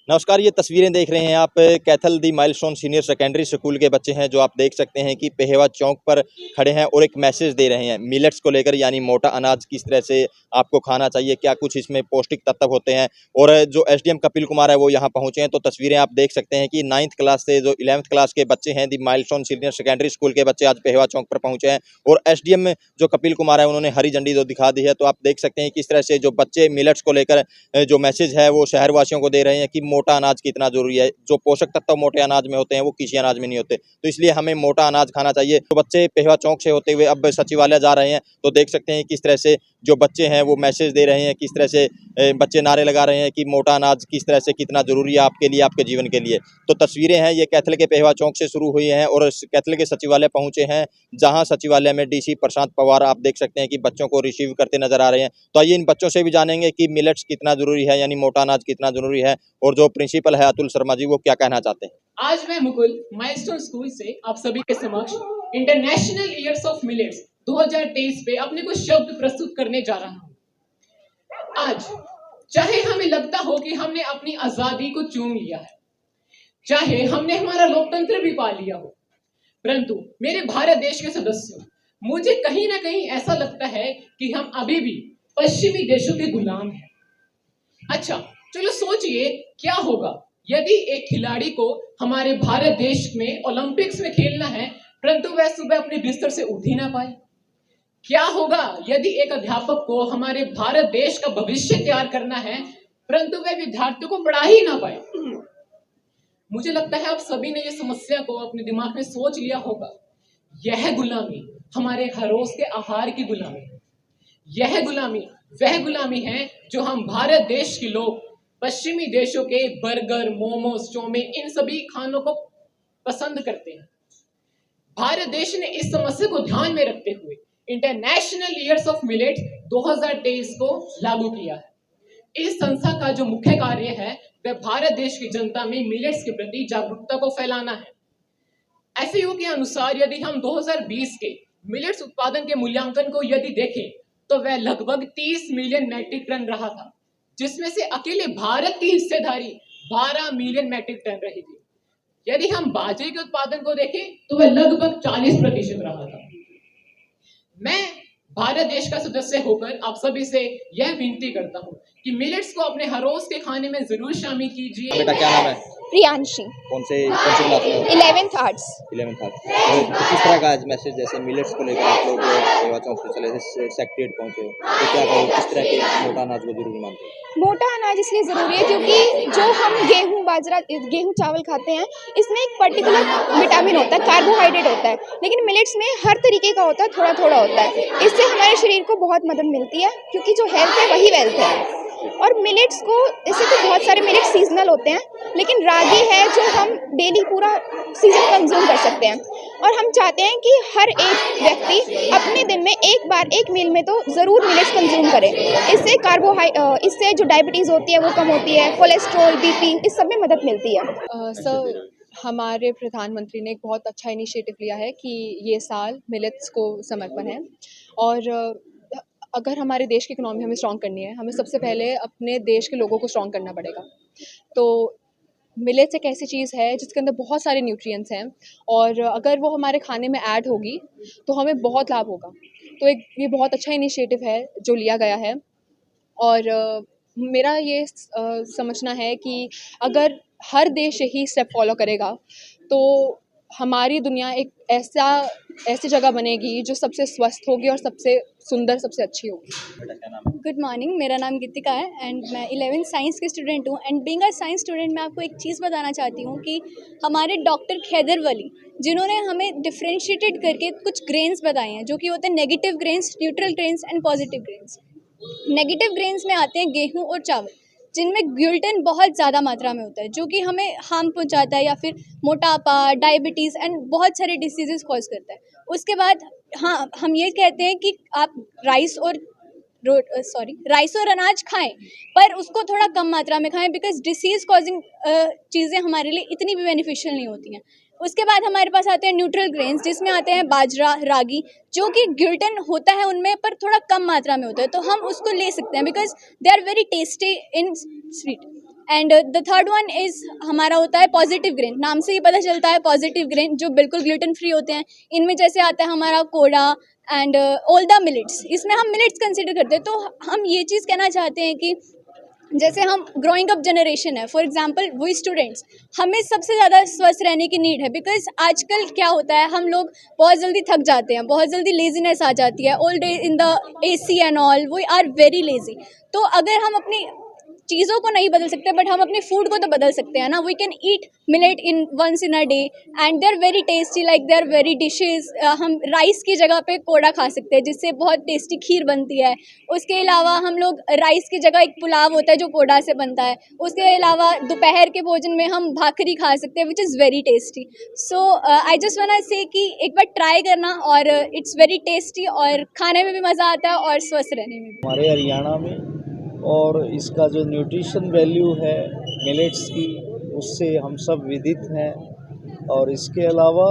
नमस्कार, ये तस्वीरें देख रहे हैं आप कैथल दी माइलस्टोन सीनियर सेकेंडरी स्कूल के बच्चे हैं जो आप देख सकते हैं कि पेहेवा चौक पर खड़े हैं और एक मैसेज दे रहे हैं मिलेट्स को लेकर, यानी मोटा अनाज किस तरह से आपको खाना चाहिए, क्या कुछ इसमें पौष्टिक तत्व होते हैं। और जो एसडीएम कपिल कुमार है वो यहाँ पहुंचे हैं। तो तस्वीरें आप देख सकते हैं कि 9th क्लास से जो 11th क्लास के बच्चे हैं दी माइलस्टोन सीनियर सेकेंडरी स्कूल के बच्चे आज पेहेवा चौक पर पहुंचे हैं और एसडीएम जो कपिल कुमार है उन्होंने हरी झंडी जो दिखा दी है। तो आप देख सकते हैं किस तरह से जो बच्चे मिलेट्स को लेकर जो मैसेज है वो शहरवासियों को दे रहे हैं कि मोटा अनाज कितना जरूरी है। जो पोषक तत्व मोटे अनाज में होते हैं वो किसी अनाज में नहीं होते, तो इसलिए हमें मोटा अनाज खाना चाहिए। तो बच्चे पेहवा चौक से होते हुए अब सचिवालय जा रहे हैं। तो देख सकते हैं किस तरह से जो बच्चे हैं वो मैसेज दे रहे हैं, किस तरह से बच्चे नारे लगा रहे हैं कि मोटा अनाज किस तरह से कितना जरूरी है आपके लिए, आपके जीवन के लिए। तो तस्वीरें हैं ये कैथल के पेहवा चौक से शुरू हुई हैं और कैथल के सचिवालय पहुंचे हैं, जहां सचिवालय में डीसी प्रशांत पवार आप देख सकते हैं कि बच्चों को रिसीव करते नजर आ रहे हैं। तो आइए इन बच्चों से भी जानेंगे कि मिलेट्स कितना जरूरी है, यानी मोटा अनाज कितना जरूरी है, और जो प्रिंसिपल है अतुल शर्मा जी वो क्या कहना चाहते हैं। आज मैं मुकुल माइलस्टोन स्कूल से आप सभी के समक्ष इंटरनेशनल ईयर्स ऑफ मिलेट्स 2023 पे अपने कुछ शब्द प्रस्तुत करने जा रहा हूँ। आज चाहे हमें लगता हो कि हमने अपनी आजादी को चूम लिया है, चाहे हमने हमारा लोकतंत्र भी पा लिया हो, परंतु मेरे भारत देश के सदस्यों, मुझे कहीं ना कहीं ऐसा लगता है कि हम अभी भी पश्चिमी देशों के गुलाम हैं। अच्छा, चलो सोचिए क्या होगा यदि एक खिलाड़ी को हमारे भारत देश में ओलंपिक्स में खेलना है, परंतु वह सुबह अपने बिस्तर से उठ ही ना पाए। क्या होगा यदि एक अध्यापक को हमारे भारत देश का भविष्य तैयार करना है, परंतु वह विद्यार्थियों को पढ़ा ही ना पाए। मुझे लगता है आप सभी ने ये समस्या को अपने दिमाग में सोच लिया होगा। यह गुलामी हमारे हरोज के आहार की गुलामी है। यह गुलामी वह गुलामी है जो हम भारत देश के लोग पश्चिमी देशों के बर्गर, मोमोज, चाउमीन, इन सभी खानों को पसंद करते हैं। भारत देश ने इस समस्या को ध्यान में रखते हुए इंटरनेशनल ईयर्स ऑफ मिलेट्स 2023 को लागू किया है। इस संस्था का जो मुख्य कार्य है वह भारत देश की जनता में मिलेट्स के प्रति जागरूकता को फैलाना है। एफएओ के अनुसार यदि हम 2020 के मिलेट्स उत्पादन के मूल्यांकन को यदि देखें तो वह लगभग 30 मिलियन मैट्रिक टन रहा था, जिसमें से अकेले भारत की हिस्सेदारी 12 मिलियन मैट्रिक टन रही थी। यदि हम बाजरे के उत्पादन को देखें तो वह लगभग 40% रहा था। मैं भारत देश का सदस्य होकर आप सभी से यह विनती करता हूँ कि मिलेट्स को अपने हर रोज के खाने में जरूर शामिल कीजिए। बेटा क्या नाम है? प्रियांशी। कौन से क्लास में? 11th arts. 11th arts. तो किस तरह का आज मैसेज, जैसे मिलेट्स को लेकर आप लोग पेहवा चौक से चले सेक्रेटरीट पहुंचे, तो क्या कहो किस तरह के मोटा अनाज को जरूरी मानते हैं? मोटा अनाज इसलिए ज़रूरी है क्योंकि जो हम गेहूँ, बाजरा, गेहूँ, चावल खाते हैं, इसमें एक पर्टिकुलर विटामिन होता है, कार्बोहाइड्रेट होता है, लेकिन मिलेट्स में हर तरीके का होता है, थोड़ा थोड़ा होता है। इससे हमारे शरीर को बहुत मदद मिलती है क्योंकि जो हेल्थ है वही वेल्थ है। और मिलेट्स को, इससे तो बहुत सारे मिलेट्स सीजनल होते हैं, लेकिन रागी है जो हम डेली पूरा सीजन कंज्यूम कर सकते हैं। और हम चाहते हैं कि हर एक व्यक्ति अपने दिन में एक बार एक मील में तो ज़रूर मिलेट्स कंज्यूम करे। इससे इससे जो डायबिटीज़ होती है वो कम होती है, कोलेस्ट्रॉल, बीपी, इस सब में मदद मिलती है। सर, हमारे प्रधानमंत्री ने एक बहुत अच्छा इनिशिएटिव लिया है कि ये साल मिलेट्स को समर्पण है। और अगर हमारे देश की इकोनॉमी हमें स्ट्रॉन्ग करनी है, हमें सबसे पहले अपने देश के लोगों को स्ट्रॉन्ग करना पड़ेगा। तो मिलेट्स एक ऐसी चीज़ है जिसके अंदर बहुत सारे न्यूट्रिएंट्स हैं, और अगर वो हमारे खाने में ऐड होगी तो हमें बहुत लाभ होगा। तो ये बहुत अच्छा इनिशिएटिव है जो लिया गया है। और मेरा ये समझना है कि अगर हर देश यही स्टेप फॉलो करेगा तो हमारी दुनिया एक ऐसी जगह बनेगी जो सबसे स्वस्थ होगी और सबसे सुंदर, सबसे अच्छी होगी। गुड मॉर्निंग, मेरा नाम गीतिका है एंड मैं 11th साइंस की स्टूडेंट हूँ। And being a science student मैं आपको एक चीज़ बताना चाहती हूँ कि हमारे डॉक्टर खैदर वली, जिन्होंने हमें डिफ्रेंशिएटेड करके कुछ ग्रेन्स बताए हैं, जो कि होते हैं negative grains, neutral grains and positive grains. Negative grains में आते हैं गेहूँ और चावल, जिनमें ग्लूटेन बहुत ज़्यादा मात्रा में होता है, जो कि हमें हार्म पहुंचाता है या फिर मोटापा, डायबिटीज़ एंड बहुत सारे डिसीजेस कॉज करता है। उसके बाद हाँ, हम ये कहते हैं कि आप राइस और अनाज खाएं, पर उसको थोड़ा कम मात्रा में खाएं, बिकॉज डिसीज़ कॉजिंग चीज़ें हमारे लिए इतनी भी बेनिफिशियल नहीं होती हैं। उसके बाद हमारे पास आते हैं न्यूट्रल ग्रेन्स, जिसमें आते हैं बाजरा, रागी, जो कि ग्लूटेन होता है उनमें पर थोड़ा कम मात्रा में होता है, तो हम उसको ले सकते हैं because they are very tasty in sweet. And the third one is हमारा होता है पॉजिटिव ग्रेन। नाम से ही पता चलता है पॉजिटिव ग्रेन, जो बिल्कुल ग्लूटेन फ्री होते हैं। इनमें जैसे आता है हमारा कोडा एंड ऑल द मिलेट्स, इसमें हम मिलेट्स कंसिडर करते हैं। तो हम ये चीज़ कहना चाहते हैं कि जैसे हम ग्रोइंग अप जनरेशन है, फॉर एग्जांपल वही स्टूडेंट्स, हमें सबसे ज़्यादा स्वस्थ रहने की नीड है। बिकॉज आजकल क्या होता है, हम लोग बहुत जल्दी थक जाते हैं, बहुत जल्दी लेजीनेस आ जाती है, all day in the AC and all, we are very lazy. तो अगर हम अपनी चीज़ों को नहीं बदल सकते बट हम अपने फूड को तो बदल सकते हैं ना। We can eat millet in once in a day and they are very tasty, like they are very dishes. हम राइस की जगह पे कोड़ा खा सकते हैं जिससे बहुत टेस्टी खीर बनती है। उसके अलावा हम लोग राइस की जगह एक पुलाव होता है जो कोड़ा से बनता है। उसके अलावा दोपहर के भोजन में हम भाकरी खा सकते हैं which is very tasty. So I just want to say कि एक बार ट्राई करना, और इट्स वेरी टेस्टी और खाने में भी मज़ा आता है और स्वस्थ रहने में भी। हमारे हरियाणा में, और इसका जो न्यूट्रिशन वैल्यू है मिलेट्स की, उससे हम सब विदित हैं। और इसके अलावा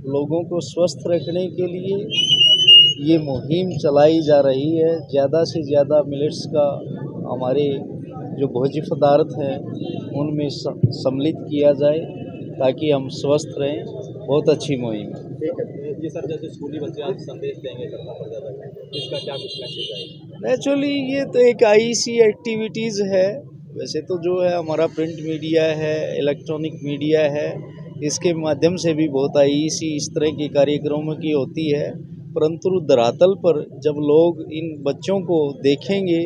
लोगों को स्वस्थ रखने के लिए ये मुहिम चलाई जा रही है। ज़्यादा से ज़्यादा मिलेट्स का हमारे जो भोज्य पदार्थ हैं उनमें सम्मिलित किया जाए ताकि हम स्वस्थ रहें। बहुत अच्छी मुहिम है। ठीक है जी सर, जैसे स्कूली बच्चे आज संदेश देंगे करना पड़ जाता है, इसका क्या कुछ मैसेज आएगा? नेचुरली ये तो एक IEC एक्टिविटीज़ है। वैसे तो जो है हमारा प्रिंट मीडिया है, इलेक्ट्रॉनिक मीडिया है, इसके माध्यम से भी बहुत IEC इस तरह के कार्यक्रमों की होती है। परंतु धरातल पर जब लोग इन बच्चों को देखेंगे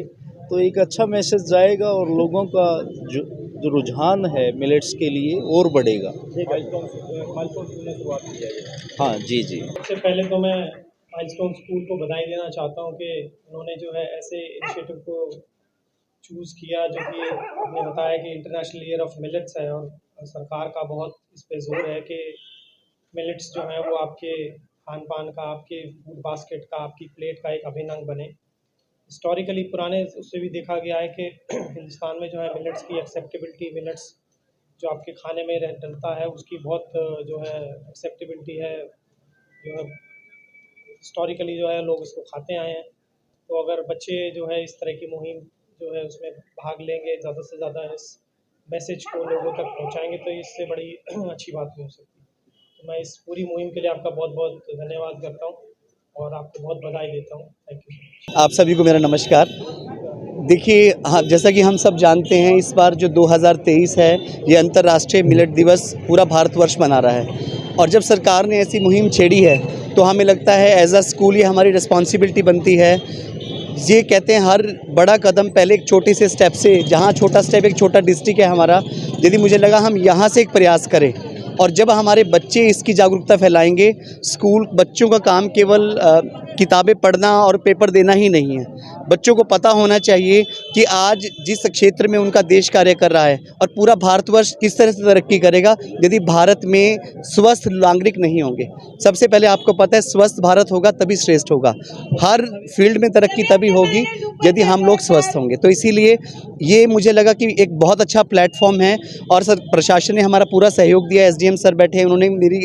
तो एक अच्छा मैसेज जाएगा और लोगों का जो रुझान है मिलेट्स के लिए और बढ़ेगा। शुरुआत की है। हाँ जी जी। सबसे पहले तो मैं माइलस्टोन स्कूल को बधाई देना चाहता हूँ कि उन्होंने जो है ऐसे इनिशिएटिव को चूज़ किया, जो कि आपने बताया कि इंटरनेशनल ईयर ऑफ मिलेट्स है, और सरकार का बहुत इस पे जोर है कि मिलेट्स जो है वो आपके खान पान का, आपके फूड बास्केट का, आपकी प्लेट का एक अभिन्न अंग बने। हिस्टोरिकली पुराने उससे भी देखा गया है कि हिंदुस्तान में जो है मिलेट्स की एक्सेप्टेबिलिटी, मिलेट्स जो आपके खाने में डलता है उसकी बहुत जो है एक्सेप्टेबिलिटी है, जो है हिस्टोरिकली जो है लोग इसको खाते आए हैं। तो अगर बच्चे जो है इस तरह की मुहिम जो है उसमें भाग लेंगे, ज़्यादा से ज़्यादा इस मैसेज को लोगों तक पहुंचाएंगे, तो इससे बड़ी अच्छी बात नहीं हो सकती। तो मैं इस पूरी मुहिम के लिए आपका बहुत बहुत धन्यवाद करता हूँ और आपको बहुत बधाई देता हूँ। Thank you. आप सभी को मेरा नमस्कार। देखिए, हाँ, जैसा कि हम सब जानते हैं, इस बार जो 2023 है ये अंतर्राष्ट्रीय मिलेट दिवस पूरा भारतवर्ष मना रहा है। और जब सरकार ने ऐसी मुहिम छेड़ी है तो हमें लगता है एज अ स्कूल ये हमारी रिस्पॉन्सिबिलिटी बनती है। ये कहते हैं हर बड़ा कदम पहले एक छोटे से स्टेप से, जहाँ छोटा स्टेप एक छोटा डिस्ट्रिक्ट है हमारा, यदि मुझे लगा हम यहाँ से एक प्रयास करें और जब हमारे बच्चे इसकी जागरूकता फैलाएंगे। स्कूल बच्चों का काम केवल किताबें पढ़ना और पेपर देना ही नहीं है। बच्चों को पता होना चाहिए कि आज जिस क्षेत्र में उनका देश कार्य कर रहा है और पूरा भारतवर्ष किस तरह से तरक्की करेगा यदि भारत में स्वस्थ नागरिक नहीं होंगे। सबसे पहले आपको पता है स्वस्थ भारत होगा तभी श्रेष्ठ होगा। हर फील्ड में तरक्की तभी होगी यदि हम लोग स्वस्थ होंगे। तो इसीलिए ये मुझे लगा कि एक बहुत अच्छा प्लेटफॉर्म है और सर प्रशासन ने हमारा पूरा सहयोग दिया। SDM सर बैठे हैं, उन्होंने मेरी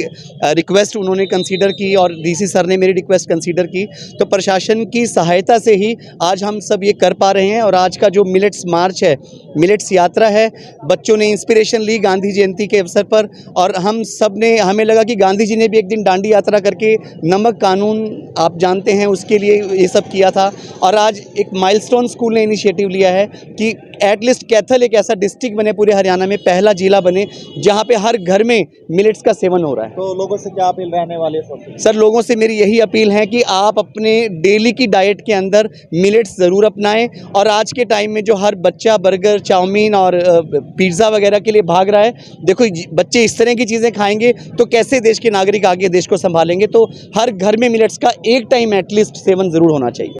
रिक्वेस्ट उन्होंने कंसीडर की और DC सर ने मेरी रिक्वेस्ट कंसीडर की। तो प्रशासन की सहायता से ही आज हम सब ये कर पा रहे हैं। और आज का जो मिलेट्स मार्च है, मिलेट्स यात्रा है, बच्चों ने इंस्पिरेशन ली गांधी जयंती के अवसर पर और हम सब ने, हमें लगा कि गांधी जी ने भी एक दिन दांडी यात्रा करके नमक कानून आप जानते हैं उसके लिए ये सब किया था। और आज एक माइलस्टोन स्कूल ने इनिशिएटिव लिया है कि एटलीस्ट कैथल एक ऐसा डिस्ट्रिक्ट बने पूरे हरियाणा में, पहला जिला बने जहाँ पे हर घर में मिलेट्स का सेवन हो रहा है। तो लोगों से क्या अपील रहने वाले सर, लोगों से मेरी यही अपील है कि आप अपने डेली की डाइट के अंदर मिलेट्स ज़रूर अपनाएं। और आज के टाइम में जो हर बच्चा बर्गर, चाउमीन और पिज़्ज़ा वगैरह के लिए भाग रहा है, देखो बच्चे इस तरह की चीज़ें खाएंगे तो कैसे देश के नागरिक आगे देश को संभालेंगे। तो हर घर में मिलेट्स का एक टाइम एटलीस्ट सेवन ज़रूर होना चाहिए।